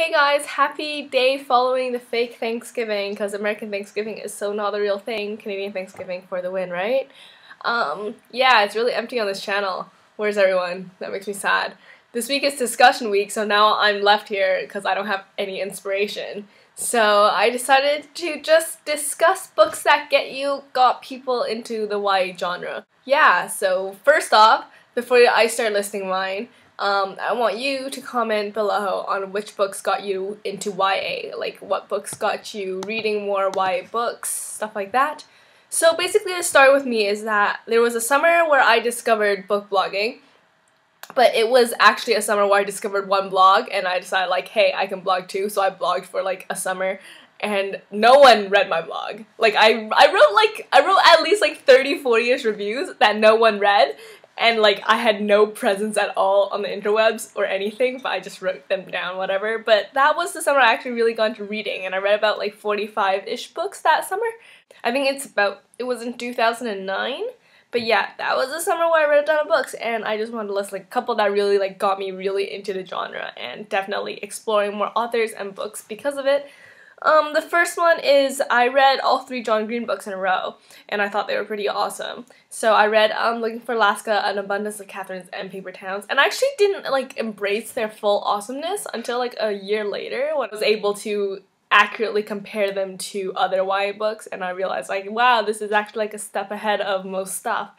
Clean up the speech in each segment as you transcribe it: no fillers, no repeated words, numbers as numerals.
Hey guys, happy day following the fake Thanksgiving, because American Thanksgiving is so not the real thing. Canadian Thanksgiving for the win, right? Yeah, it's really empty on this channel. Where's everyone? That makes me sad. This week is discussion week, so now I'm left here because I don't have any inspiration. So I decided to just discuss books that got people into the YA genre. Yeah, so first off, before I start listing mine, I want you to comment below on which books got you into YA, like what books got you reading more YA books, stuff like that. So basically the start with me is that there was a summer where I discovered book blogging, but it was actually a summer where I discovered one blog and I decided like, hey, I can blog too, so I blogged for like a summer and no one read my blog. Like I wrote at least like 30-40ish reviews that no one read. And like I had no presence at all on the interwebs or anything, but I just wrote them down, whatever. But that was the summer I actually really got into reading, and I read about like 45-ish books that summer. I think it was in 2009. But yeah, that was the summer where I read a ton of books, and I just wanted to list like a couple that really like got me really into the genre and definitely exploring more authors and books because of it. The first one is I read all 3 John Green books in a row, and I thought they were pretty awesome. So I read Looking for Alaska, An Abundance of Katherines, and Paper Towns, and I actually didn't like embrace their full awesomeness until like a year later when I was able to accurately compare them to other YA books, and I realized like, wow, this is actually like a step ahead of most stuff.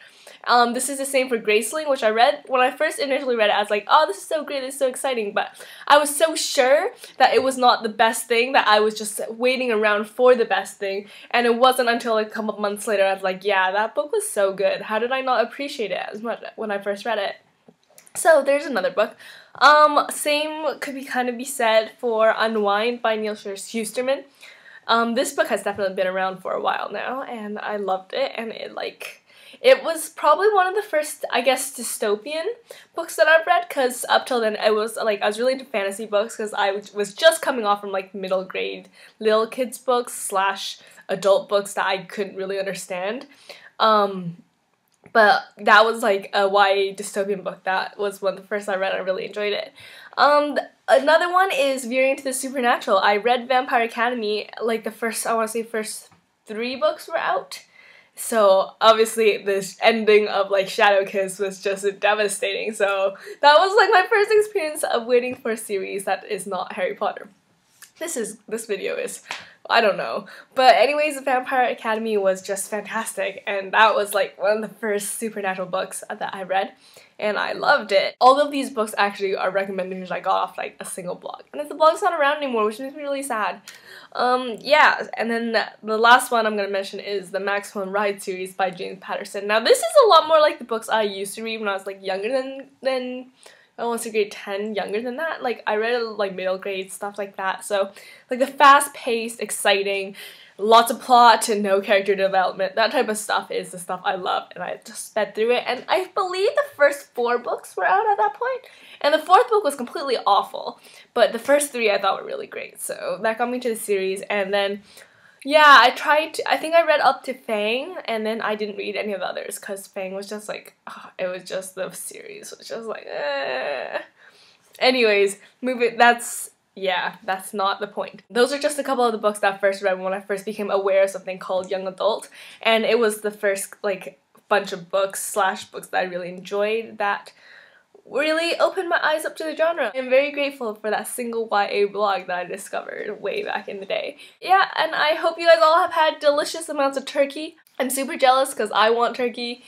This is the same for Graceling, which I read. When I first initially read it, I was like, oh, this is so great, this is so exciting, but I was so sure that it was not the best thing that I was just waiting around for the best thing, and it wasn't until like a couple months later I was like, yeah, that book was so good. How did I not appreciate it as much when I first read it? So there's another book. Same could be said for Unwind by Neal Shusterman. This book has definitely been around for a while now, and I loved it, and it was probably one of the first, I guess, dystopian books that I've read, because up till then I was really into fantasy books because I was just coming off from like middle grade little kids books / adult books that I couldn't really understand. But that was like a YA dystopian book. That was one of the first I read. I really enjoyed it. Another one is veering into the supernatural. I read Vampire Academy, like the first 3 books were out. So obviously this ending of like Shadow Kiss was just devastating. So that was like my first experience of waiting for a series that is not Harry Potter. This video is, I don't know. But anyways, Vampire Academy was just fantastic, and that was like one of the first supernatural books that I read, and I loved it. All of these books actually are recommendations I got off like a single blog, and if the blog's not around anymore, which makes me really sad. Yeah, and then the last one I'm gonna mention is the Maximum Ride series by Patterson. Now this is a lot more like the books I used to read when I was like younger than I want to say grade 10, younger than that. Like I read like middle grade, stuff like that. So like the fast-paced, exciting, lots of plot and no character development, that type of stuff is the stuff I love, and I just sped through it. And I believe the first 4 books were out at that point, and the 4th book was completely awful, but the first 3 I thought were really great. So that got me to the series, and then yeah, I think I read up to Fang, and then I didn't read any of the others because Fang was just like, it was just the series was just like, Anyways, that's not the point. Those are just a couple of the books that I first read when I first became aware of something called young adult, and it was the first like bunch of books / books that I really enjoyed that really opened my eyes up to the genre. I'm very grateful for that single YA blog that I discovered way back in the day. Yeah, and I hope you guys all have had delicious amounts of turkey. I'm super jealous because I want turkey.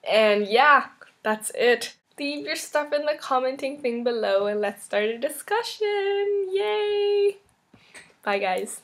And yeah, that's it. Leave your stuff in the commenting thing below and let's start a discussion. Yay! Bye guys.